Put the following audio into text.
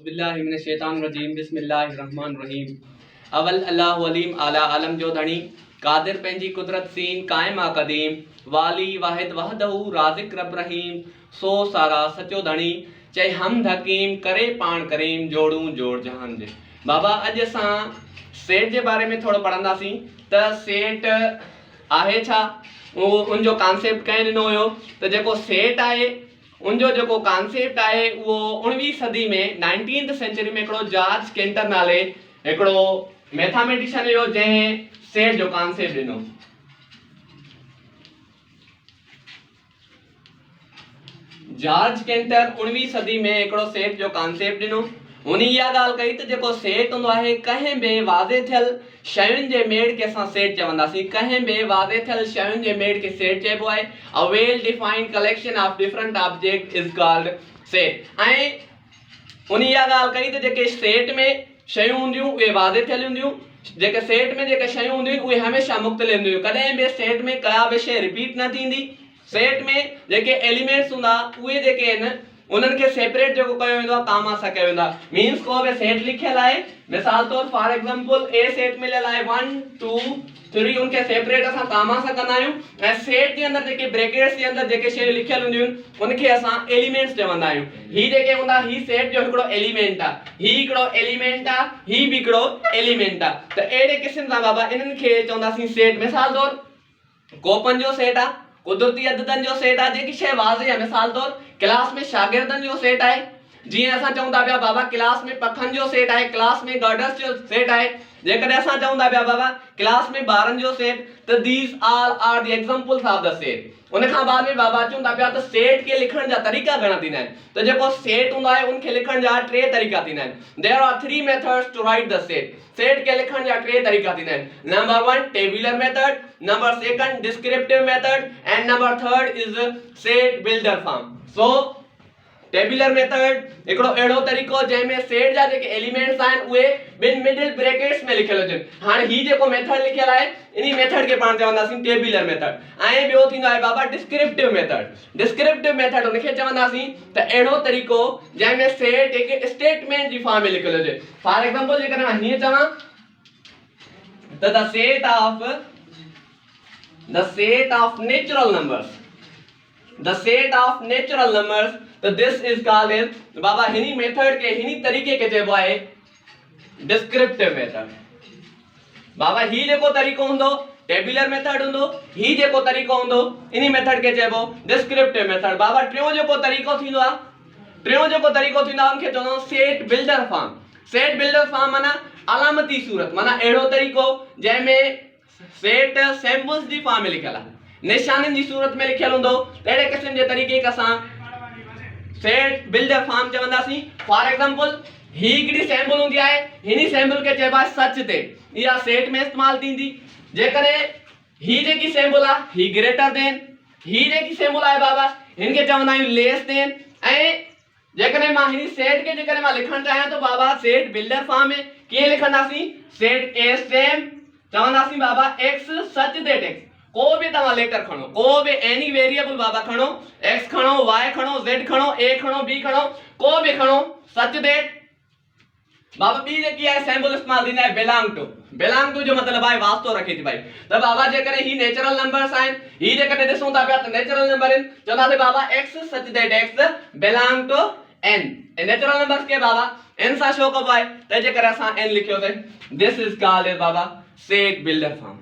बिस्मिल्लाहिर्रहमानिर्रहीम बिस्मिल्लाहिर्रहमानिर्रहीम। अवल अल्लाहु अलीम आला आलम जो धनी कादिर पंहिंजी कुदरत सीन कायम आ कदीम वाली वाहिद वहदहू राज़िक रब रहीम सो सारा सचो धनी चई हम हकीम करे पाण करीम जोड़ू जोड़ जहान जे। बाबा अज असां सेठ जे बारे में थोड़ो पढ़ंदासीं त सेठ आहे छा, उनजो कॉन्सेप्ट कंहिं ॾिनो हुयो त जेको सेठ आहे उनजो जेको कॉन्सेप्ट आहे वो 19वीं सदी में 19th सेंचुरी में हिकिड़ो जॉर्ज केंटर नाले हिकिड़ो मैथमेटिशियन हुयो जंहिं सेठ जो कॉन्सेप्ट ॾिनो। जॉर्ज केंटर 19वीं सदी में हिकिड़ो सेठ जो कॉन्सेप्ट ॾिनो। हुन इहा ॻाल्हि कई त जेको सेठ हूंदो आहे कंहिं बि वाज़े थियल शयुनि जे मेड़ खे असां सेठ चवंदासीं। कंहिं बि वाज़े थियल शयुनि जे मेड़ खे सेठ चइबो आहे। A well defined collection of different object is called सेठ। ऐं हुन इहा ॻाल्हि कई त जेके सेठ में शयूं हूंदियूं उहे वाज़े थियल हूंदियूं, जेके सेठ में जेके शयूं हूंदियूं उहे हमेशह मुख़्तलिफ़ हूंदियूं, कॾहिं बि सेठ में का बि शइ रिपीट न थींदी। सेठ में जेके एलिमेंट्स हूंदा उहे जेके आहिनि उन्हनि खे सेपरेट जेको कयो वेंदो आहे कामा सां कयो वेंदो आहे। मीन्स को बि सेठ लिखियल आहे, मिसाल तौर फॉर एग्जांपल ए सेठ मिलियल आहे 1 2 3, उनखे सेपरेट असां कामा सां कंदा आहियूं। ऐं सेठ जे अंदरि जेके ब्रैकेट्स जे अंदरि जेके शयूं लिखियल हूंदियूं आहिनि उनखे असां एलिमेंट्स चवंदा आहियूं। ही जेके हूंदा ही सेठ जो हिकिड़ो एलिमेंट आहे, ही हिकिड़ो एलिमेंट आहे, ही बि हिकिड़ो एलिमेंट आहे। त अहिड़े क़िस्म सां बाबा इन्हनि खे चवंदासीं सेठ। मिसाल तौर कोपन जो सेठ आहे, कुदरती अददनि जो सेठ आहे, जेकी शइ वाज़े आहे। मिसाल तौर क्लास में शागिर्दनि जो सेठ आहे, जीअं असां चऊं था पिया बाबा क्लास में पखनि जो सेठ आहे, क्लास में गर्डर्स जो सेठ आहे। जेकॾहिं असां चऊं था पिया बाबा क्लास में ॿारनि जो सेठ, त these all are the examples of the set. उन खां बाद में बाबा चऊं था पिया त सेठ खे लिखण जा तरीक़ा घणा थींदा आहिनि, त जेको सेठ हूंदो आहे उनखे लिखण जा 3 तरीक़ा थींदा आहिनि। There are 3 methods to write the set. Set के लिखण जा 3 तरीक़ा थींदा आहिनि। Number 1 tabular method, number 2 descriptive method and number 3 is set builder form. So tabular method हिकिड़ो अहिड़ो तरीक़ो जंहिंमें सेठ जा जेके एलिमेंट्स आहिनि उहे ॿिनि मिडिल ब्रैकेट्स में लिखियल हुजनि। हाणे ही जेको मेथड लिखियल आहे इन्ही मेथड खे पाण चवंदासीं टेबुलर मेथड। ऐं ॿियो थींदो आहे बाबा डिस्क्रिप्टिव मेथड। डिस्क्रिप्टिव मेथड उनखे चवंदासीं त अहिड़ो तरीक़ो जंहिंमें सेठ हिकु स्टेटमेंट जी फॉर्म में लिखियल हुजे। फॉर एग्जांपल जेकर मां हीअं चवां त the set of natural numbers, the set of natural numbers, so this is called as बाबा हिनी मेथड के हिनी तरीके के चइबो आहे डिस्क्रिप्टिव मेथड। बाबा ही जेको तरीक़ो हूंदो टेबुलर मेथड हूंदो, ही जेको तरीक़ो हूंदो इन्ही मेथड के चइबो डिस्क्रिप्टिव मेथड। बाबा टियों जेको तरीक़ो थींदो आहे उनखे चवंदा set builder form. Set builder form माना अलामती सूरत, माना अहिड़ो तरीक़ो जंहिंमें सेट सैंपल्स जी फॉर्म में लिखियल आहे, निशाननि जी सूरत में लिखियल हूंदो। अहिड़े क़िस्म जे तरीक़े के असां सेट बिल्डर फॉर्म चवंदासीं। फॉर एग्जांपल ही हिकिड़ी सैंपल हूंदी आहे, हिनी सैंपल खे चइबो आहे सच ते, इहा सेट में इस्तेमाल थींदी। जेकॾहिं ही जेकी सैंपल आहे ही ग्रेटर देन, ही जेकी सैंपल आहे बाबा हिनखे चवंदा आहियूं लेस देन। ऐं जेकॾहिं मां हिनी सेट खे जेकॾहिं मां लिखणु चाहियां त बाबा सेट बिल्डर फॉर्म में कीअं लिखंदासीं, सेट ए सेम चवंदासीं बाबा एक्स सच देट एक्स। को भी तव्हां लेटर खणो, को भी एनी वेरिएबल बाबा खणो, x खणो, y खणो, z खणो, a खणो, b खणो, को भी खणो सच देट। बाबा बी जेकी आहे सैंपल इस्तेमाल थींदा आहे बिलोंग टू जो मतलब आहे वास्तो रखे थी भाई। त बाबा जेकॾहिं ही नेचुरल नंबर्स आहिनि, ही जेकॾहिं ॾिसूं था पिया त नेचुरल नंबर आहिनि, चवंदासीं बाबा x such that x belong to n। Natural numbers के बाबा n सां शो कबो आहे, त जेकर असां n लिखियोसीं दिस इज कॉल्ड एज बाबा सेट बिल्डर फॉर्म।